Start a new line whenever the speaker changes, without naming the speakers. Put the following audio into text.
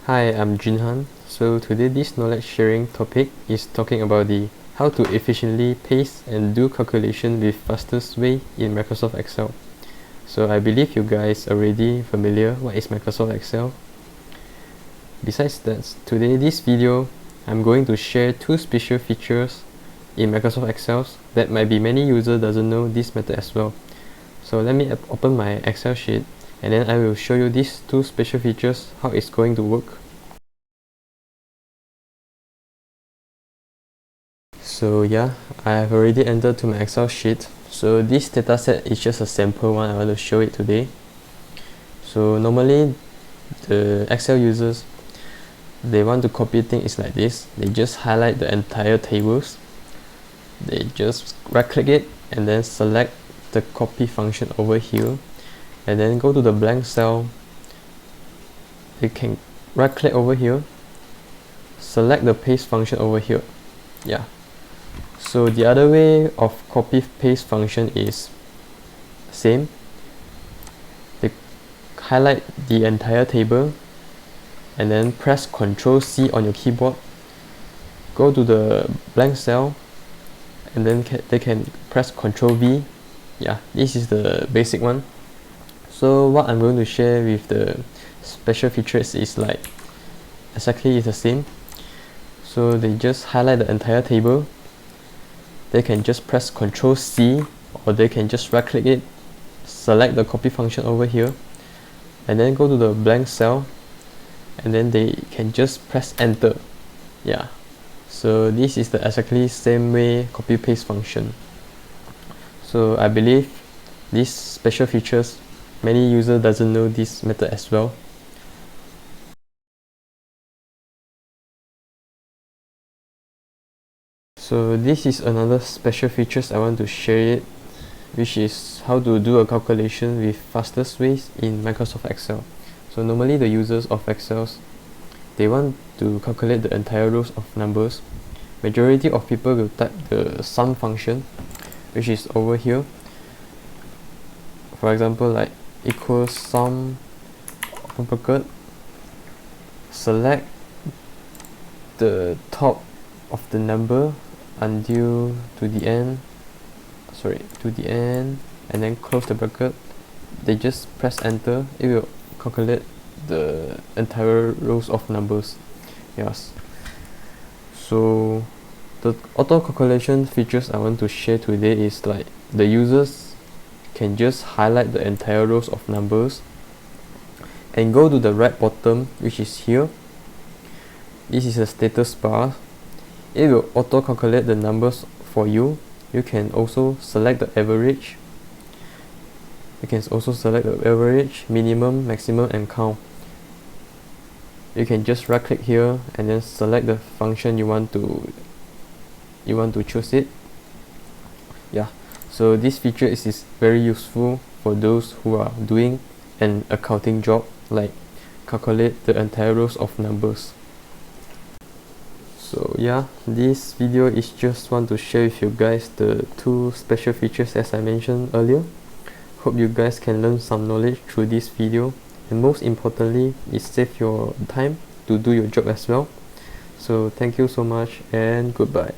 Hi, I'm Junhan. So today this knowledge sharing topic is talking about the how to efficiently paste and do calculation with fastest way in Microsoft Excel. So I believe you guys are already familiar what is Microsoft Excel. Besides that, today this video I'm going to share two special features in Microsoft Excel that might be many users doesn't know this method as well. So let me open my Excel sheet and then I will show you these two special features, how it's going to work. So yeah, I have already entered to my Excel sheet. So this dataset is just a sample one I want to show it today. So normally the Excel users, they want to copy things like this. They just highlight the entire tables. They just right click it and then select the copy function over here and then go to the blank cell. They can right click over here, select the paste function over here. Yeah. So the other way of copy paste function is same. They highlight the entire table and then press Ctrl C on your keyboard, go to the blank cell and then they can press Ctrl V. Yeah, this is the basic one. So what I'm going to share with the special features is like exactly the same. So they just highlight the entire table. They can just press Ctrl C or they can just right click it, select the copy function over here and then go to the blank cell and then they can just press enter. Yeah, so this is the exactly same way copy paste function. So I believe these special features many users doesn't know this method as well. So this is another special features I want to share it, which is how to do a calculation with fastest ways in Microsoft Excel. So normally the users of Excel, they want to calculate the entire rows of numbers. Majority of people will type the sum function, which is over here. For example, like equals sum, open bracket, select the top of the number until to the end, and then close the bracket. They just press enter, it will calculate the entire rows of numbers. Yes, so the auto calculation features I want to share today is like the users can just highlight the entire rows of numbers and go to the right bottom, which is here. This is a status bar. It will auto calculate the numbers for you. You can also select the average. You can also select the average, minimum, maximum and count. You can just right click here and then select the function you want to choose it. Yeah, so this feature is very useful for those who are doing an accounting job, like calculate the entire rows of numbers. So yeah, this video is just want to share with you guys the two special features as I mentioned earlier. Hope you guys can learn some knowledge through this video, and most importantly, it save your time to do your job as well. So thank you so much and goodbye.